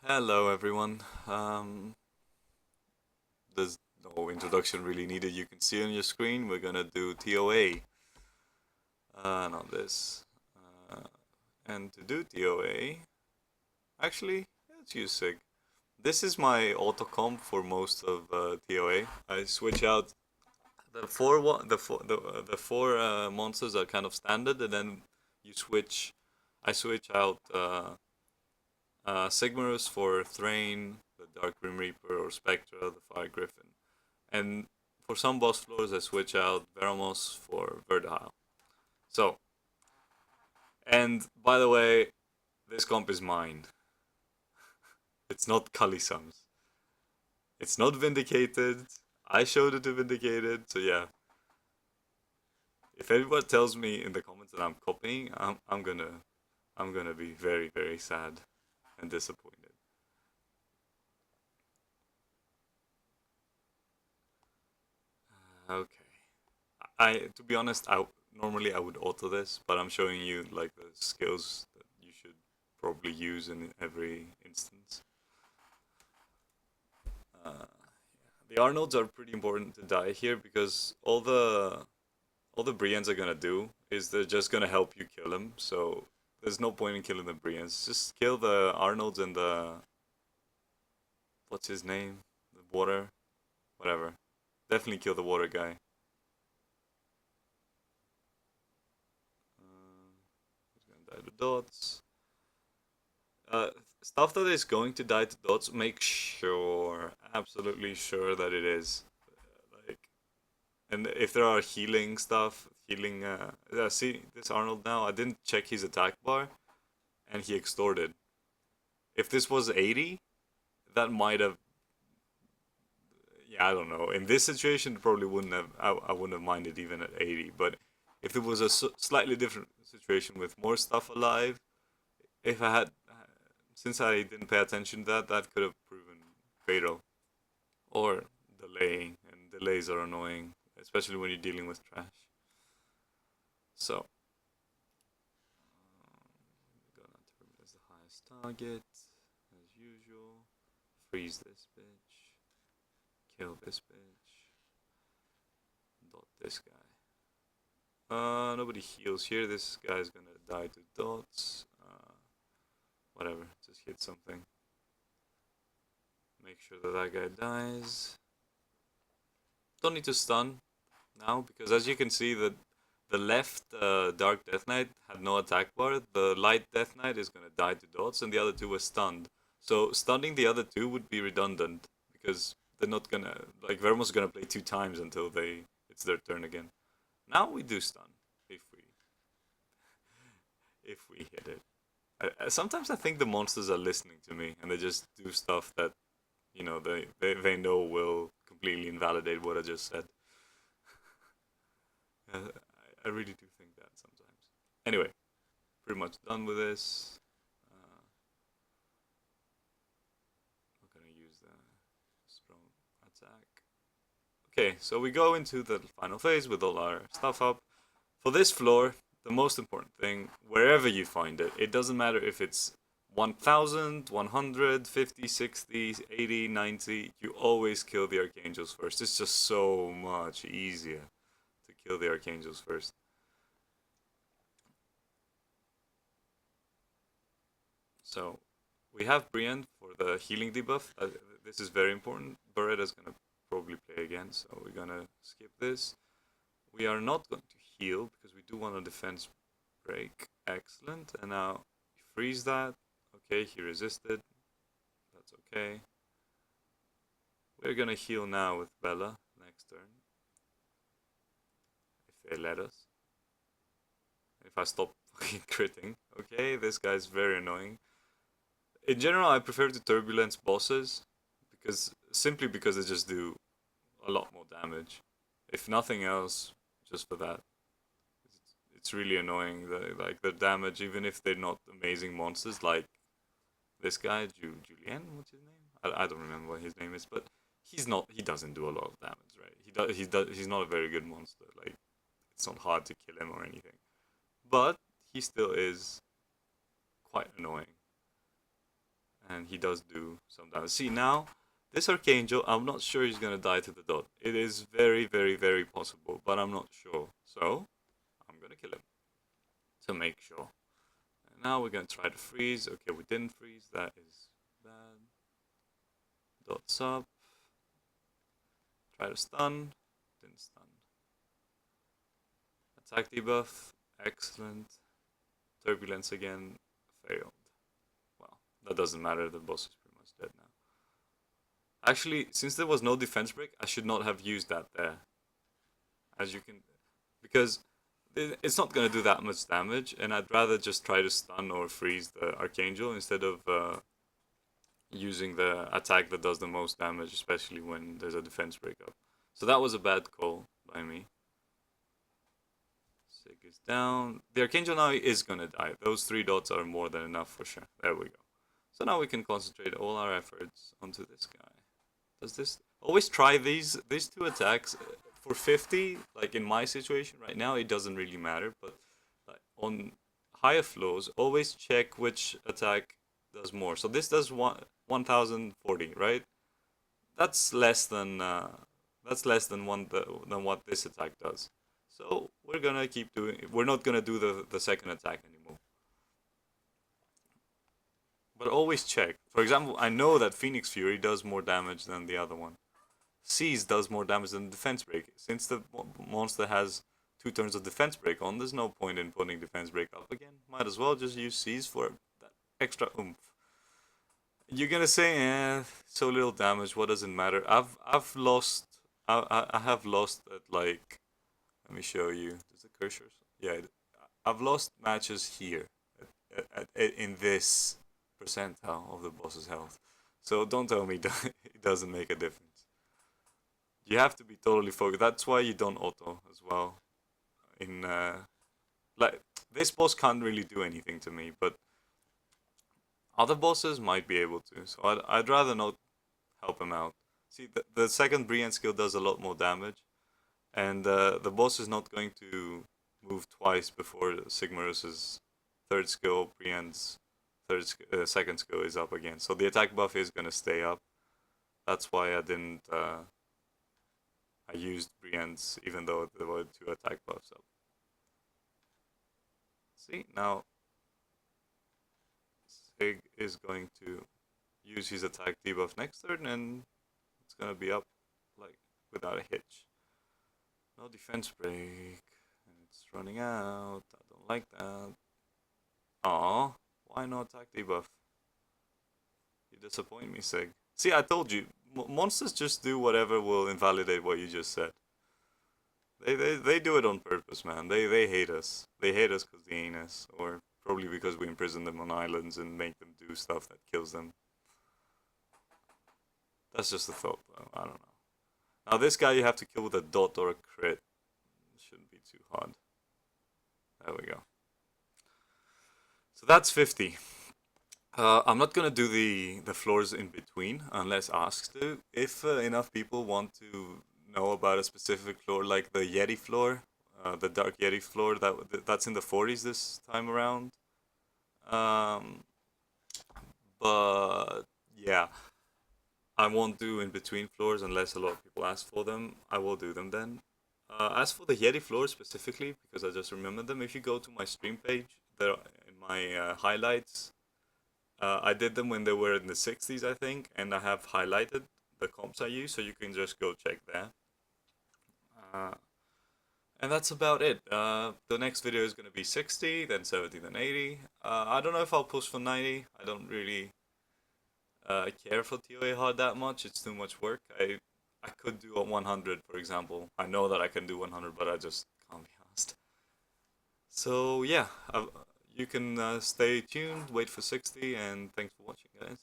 Hello, everyone. There's no introduction really needed. You can see on your screen. We're gonna do ToA, not this. Uh, and to do ToA, actually, let's use Sig. This is my auto comp for most of ToA. I switch out the four monsters are kind of standard, and then you switch. I switch out Sigmarus for Thrain, the Dark Grim Reaper, or Spectra, the Fire Griffin. And for some boss floors, I switch out Veramos for Verdahile. So, and by the way, this comp is mine. It's not Kalisam's. It's not Vindicated. I showed it to Vindicated, so yeah. If anyone tells me in the comments that I'm copying, I'm gonna be very very sad and disappointed. Okay. I to be honest, I normally I would auto this, but I'm showing you like the skills that you should probably use in every instance. Uh, the Arnolds are pretty important to die here because all the Briens are gonna do is they're just gonna help you kill him. So there's no point in killing the Briens. Just kill the Arnolds and the what's his name, the water, whatever. Definitely kill the water guy. He's gonna die to dots. Uh, Stuff that is going to die to dots, make sure, absolutely sure that it is. Like, and if there are healing stuff, healing. See this Arnold now. I didn't check his attack bar, and he extorted. If this was 80, that might have. Yeah, I don't know. In this situation, probably wouldn't have. I wouldn't have minded even at 80. But if it was a slightly different situation with more stuff alive, if I had, since I didn't pay attention to that, that could have proven fatal or delaying, and delays are annoying, especially when you're dealing with trash. So, gonna determine as the highest target, as usual. Freeze this bitch. Kill this bitch. Dot this guy. Nobody heals here. This guy's gonna die to dots. Whatever, just hit something. Make sure that that guy dies. Don't need to stun now because as you can see, the left Dark Death Knight had no attack bar. The light Death Knight is gonna die to dots, and the other two were stunned. So stunning the other two would be redundant because they're not gonna like Vermo's gonna play two times until it's their turn again. Now we do stun if we hit it. Sometimes I think the monsters are listening to me and they just do stuff that they know will completely invalidate what I just said. I really do think that sometimes. Anyway, pretty much done with this. We're gonna use the strong attack. Okay, so we go into the final phase with all our stuff up. For this floor, the most important thing, wherever you find it, it doesn't matter if it's 1000, 100, 50, 60, 80, 90, you always kill the Archangels first. It's just so much easier to kill the Archangels first. So we have Brienne for the healing debuff. This is very important. Beretta's gonna probably play again, so we're gonna skip this. We are not going to heal because we do want a defense break. Excellent. And now freeze that. Okay, he resisted. That's okay. We're gonna heal now with Bella next turn. If they let us. If I stop fucking critting. Okay, this guy's very annoying. In general, I prefer the Turbulence bosses simply because they just do a lot more damage. If nothing else, just for that. It's really annoying. Like the damage, even if they're not amazing monsters, like this guy, Julien, what's his name? I don't remember what his name is, but he's not. He doesn't do a lot of damage, right? He's not a very good monster. Like it's not hard to kill him or anything, but he still is quite annoying. and he does do some damage. See, now, this Archangel, I'm not sure he's gonna die to the dot. It is very, very, very possible, but I'm not sure. So, I'm gonna kill him to make sure. And now we're gonna try to freeze. Okay, we didn't freeze. That is bad. Dots up. Try to stun. Didn't stun. Attack debuff. Excellent. Turbulence again. Failed. Well, that doesn't matter. The boss is pretty much dead now. Actually, since there was no defense break, I should not have used that there. As you can... Because it's not going to do that much damage, and I'd rather just try to stun or freeze the Archangel instead of using the attack that does the most damage, especially when there's a defense breakup. So that was a bad call by me. Sig is down. The Archangel now is going to die. Those 3 dots are more than enough for sure. There we go. So now we can concentrate all our efforts onto this guy. Does this... Always try these 2 attacks. For 50, like in my situation right now, it doesn't really matter, but like on higher floors, always check which attack does more. So this does 1040, right? That's less than what this attack does. So we're gonna keep doing. We're not gonna do the second attack anymore. But always check. For example, I know that Phoenix Fury does more damage than the other one. Seize does more damage than defense break. Since the monster has 2 turns of defense break on, there's no point in putting defense break up again. Might as well just use Seize for that extra oomph. You're gonna say, so little damage, what does it matter? I have lost at like, let me show you. Does the cursor? Yeah, I've lost matches here in this percentile of the boss's health. So don't tell me that it doesn't make a difference. You have to be totally focused. That's why you don't auto as well. Like this boss can't really do anything to me, but other bosses might be able to. So I'd rather not help him out. See, the second Brienne skill does a lot more damage, and the boss is not going to move twice before Sigmarus's third skill, Brienne's second skill is up again. So the attack buff is gonna stay up. That's why I didn't. I used Brienne's even though there were 2 attack buffs up. See, now Sig is going to use his attack debuff next turn and it's gonna be up like without a hitch. No defense break and it's running out. I don't like that. Aw, why no attack debuff? You disappoint me, Sig. See, I told you, monsters just do whatever will invalidate what you just said. They do it on purpose, man. They hate us. They hate us because they ain't us, or probably because we imprison them on islands and make them do stuff that kills them. That's just a thought, though. I don't know. Now this guy you have to kill with a dot or a crit. Shouldn't be too hard. There we go. So that's 50. I'm not gonna do the floors in between unless asked to. If enough people want to know about a specific floor, like the Yeti floor, the Dark Yeti floor, that's in the 40s this time around. But yeah, I won't do in between floors unless a lot of people ask for them. I will do them then. As for the Yeti floor specifically, because I just remembered them, if you go to my stream page, there in my highlights. I did them when they were in the 60s, I think, and I have highlighted the comps I use, so you can just go check there. And that's about it. The next video is going to be 60, then 70, then 80. I don't know if I'll push for 90. I don't really care for ToA hard that much. It's too much work. I could do a 100, for example. I know that I can do 100, but I just can't be asked. So yeah, you can stay tuned, wait for 60, and thanks for watching, guys.